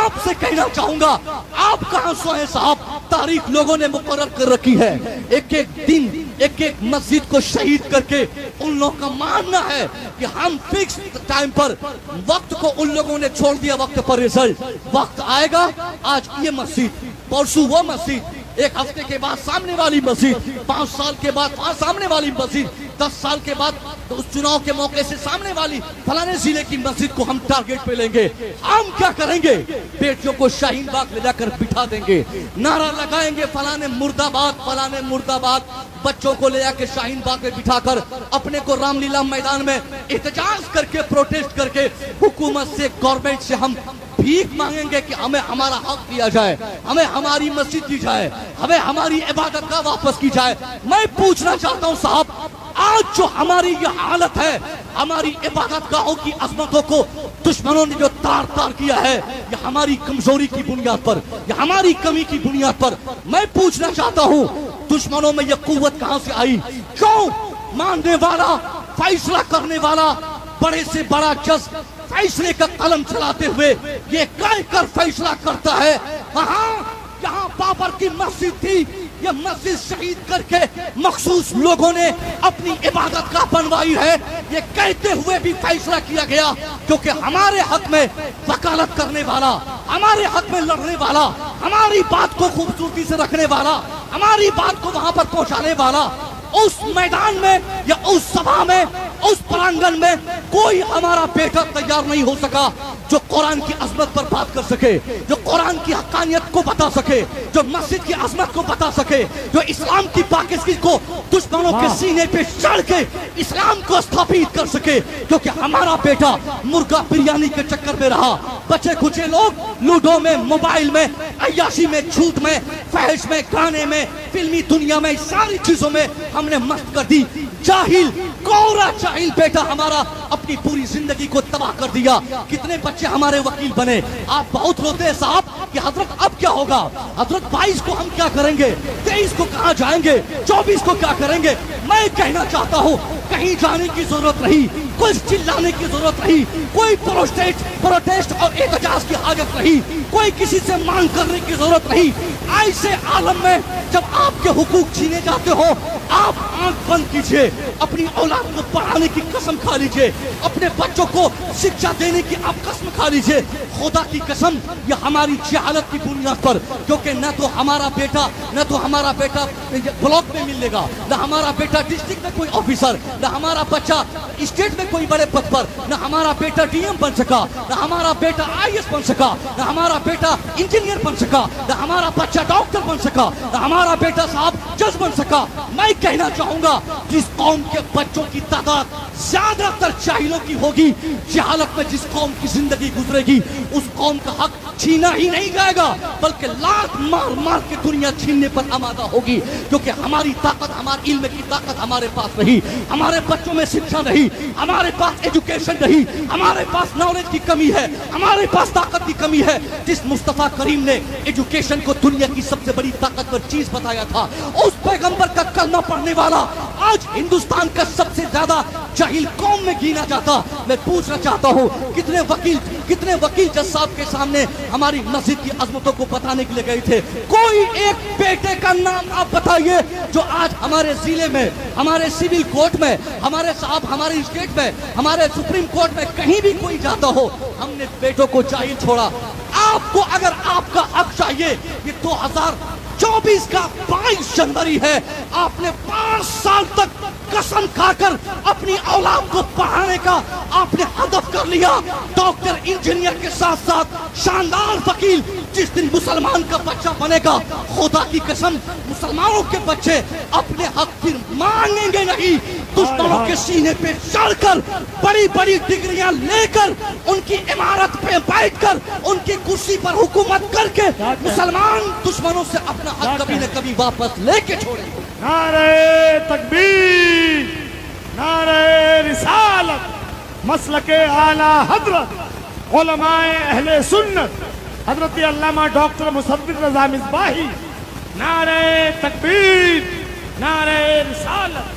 آپ سے کہنا چاہوں گا آپ کہاں سوئے صاحب؟ تاریخ لوگوں نے مقرر کر رکھی ہے، ایک ایک دن ایک ایک مسجد کو شہید کر کے ان لوگوں کا ماننا ہے کہ ہم فکس ٹائم پر وقت کو ان لوگوں نے چھوڑ دیا، وقت پر رزلٹ، وقت آئے گا، آج یہ مسجد، پرسوں وہ مسجد، ایک ہفتے کے بعد سامنے والی مسجد، 5 سال کے بعد سامنے والی مسجد، 10 سال کے بعد اس چناؤ کے موقع سے سامنے والی فلانے ضلع کی مسجد کو ہم ٹارگیٹ پہ لیں گے۔ ہم کیا کریں گے؟ بیٹیوں کو شاہین باغ لے جا کر بٹھا دیں گے، نعرہ لگائیں گے فلانے مرد آباد، فلانے مرد آباد، بچوں کو لے جا کے شاہین باغ میں بٹھا کر اپنے کو رام لیلا میدان میں احتجاج کر کے پروٹیسٹ کر کے حکومت سے، گورنمنٹ سے ہم بھیک مانگیں گے کہ ہمیں ہمارا حق دیا جائے، ہمیں ہماری مسجد دی جائے، ہمیں ہماری عبادت کا واپس کی جائے۔ میں پوچھنا چاہتا ہوں صاحب، آج جو ہماری یہ حالت ہے، ہماری عبادت گاہوں کی عظمتوں کو دشمنوں نے جو تار تار کیا ہے، یہ ہماری کمزوری کی بنیاد پر، یہ ہماری کمی کی بنیاد پر۔ میں پوچھنا چاہتا ہوں دشمنوں میں یہ قوت کہاں سے آئی؟ کیوں ماننے والا، فیصلہ کرنے والا، بڑے سے بڑا جج فیصلے کا قلم چلاتے ہوئے یہ کہہ کر فیصلہ کرتا ہے ہاں یہاں بابر کی مسجد تھی، یہ مسجد شہید کر کے مخصوص لوگوں نے اپنی عبادت کا بنوائی ہے، یہ کہتے ہوئے بھی فیصلہ کیا گیا کیونکہ ہمارے حق میں وکالت کرنے والا، ہمارے حق میں لڑنے والا، ہماری بات کو خوبصورتی سے رکھنے والا، ہماری بات کو وہاں پر پہنچانے والا، اس میدان میں یا اس سبھا میں، اس پرانگن میں کوئی ہمارا بیٹا تیار نہیں ہو سکا جو قرآن کی عظمت پر بات کر سکے، جو قرآن کی حقانیت کو بتا سکے، جو مسجد کی عظمت کو بتا سکے، جو اسلام کی پاکیزگی کو دشمنوں کے سینے پہ چڑھ کے اسلام کو استھاپت کر سکے، کیونکہ ہمارا بیٹا مرغا بریانی کے چکر میں رہا۔ بچے کچے لوگ لوڈو میں، موبائل میں، عیاشی میں، جھوٹ میں، فحش میں، گانے میں، فلمی دنیا میں، ساری چیزوں میں ہم نے مست کر دی۔ جاہل، کورا جاہل بیٹا ہمارا اپنی پوری زندگی کو تباہ کر دیا۔ کتنے بچے ہمارے وکیل بنے۔ آپ بہت روتے ہیں صاحب کہ حضرت اب کیا ہوگا؟ حضرت 22 کو ہم کیا کریں گے؟ 23 کو کہاں جائیں گے؟ 24 کو کیا کریں گے؟ میں کہنا چاہتا ہوں کہیں جانے کی ضرورت نہیں، کوئی چلانے کی ضرورت نہیں، کوئی پروٹیسٹ اور احتجاج کی حاجت نہیں، کوئی کسی سے مانگ کرنے کی ضرورت نہیں۔ ایسے عالم میں جب آپ کے حقوق چھینے جاتے ہو، آپ آنکھ بند کیجئے، اپنی اولاد کو پڑھانے کی قسم کھا لیجئے، اپنے بچوں کو شکشا دینے کی آپ قسم کھا لیجئے۔ خدا کی قسم یہ ہماری جہالت کی بنیاد پر، کیونکہ نہ تو ہمارا بیٹا بلاک میں ملے گا، نہ ہمارا بیٹا ڈسٹرکٹ میں کوئی آفیسر، نہ ہمارا بچہ اسٹیٹ میں کوئی بڑے پد پر، نہ ہمارا بیٹا ڈی ایم بن سکا، نہ ہمارا بیٹا آئی ایس بن سکا، نہ ہمارا بیٹا انجینئر بن سکا، نہ ہمارا بچہ ڈاکٹر بن سکا، نہ ہمارا بیٹا صاحب جج بن سکا۔ میں کہنا چاہوں گا جس قوم کے بچوں کی تعداد زیادہ تر جاہلوں کی ہوگی، جہالت میں جس قوم کی زندگی گزرے گی، اس قوم کا حق چھینا ہی نہیں جائے گا، بلکہ لات مار مار کے دنیا چھیننے پر آمادہ ہوگی، کیونکہ ہماری طاقت، ہمارے علم کی طاقت ہمارے پاس نہیں، ہمارے بچوں میں شکشا نہیں، ہمارے پاس ایجوکیشن نہیں، ہمارے پاس نالج کی کمی ہے، ہمارے پاس طاقت کی کمی ہے۔ جس مصطفیٰ کریم نے ایجوکیشن کو دنیا کی سب سے بڑی طاقتور چیز بتایا تھا، اس پیغمبر کا کلمہ پڑھنے والا آج ہندوستان کا سب سے زیادہ جاہل قوم میں گینا جاتا۔ میں پوچھنا چاہتا ہوں کتنے وکیل جج صاحب کے سامنے ہماری مسجد کی عظمتوں کو بتانے کے لیے گئے تھے؟ کوئی ایک بیٹے کا نام آپ بتائیے جو آج ہمارے ضلع میں، ہمارے سول کورٹ میں، ہمارے اسٹیٹ میں، ہمارے سپریم کورٹ میں کہیں بھی کوئی جاتا ہو۔ ہم نے بیٹوں کو جاہل چھوڑا۔ آپ کو اگر آپ کا حق چاہیے، یہ 2024 کا 22 جنوری ہے، آپ نے 5 سال تک قسم کھا کر اپنی اولاد کو پڑھانے کا آپ نے ہدف کر لیا۔ ڈاکٹر انجینئر کے ساتھ ساتھ شاندار وکیل جس دن مسلمان کا بچہ بنے گا، خدا کی قسم مسلمانوں کے بچے اپنے حق پھر مانگیں گے نہیں، دشمنوں کے سینے پہ چڑھ کر بڑی بڑی ڈگریاں لے کر ان کی عمارت پہ بیٹھ کر ان کی کرسی پر حکومت کر کے مسلمان دشمنوں سے اپنا حق کبھی نہ کبھی واپس لے کے چھوڑیں گے۔ نعرہ تکبیر، نعرہ رسالت، مسلک اعلی حضرت علماء اہل سنت حضرت علامہ ڈاکٹر مصدق رضا مصباحی، نعرہ تکبیر، نعرہ رسالت۔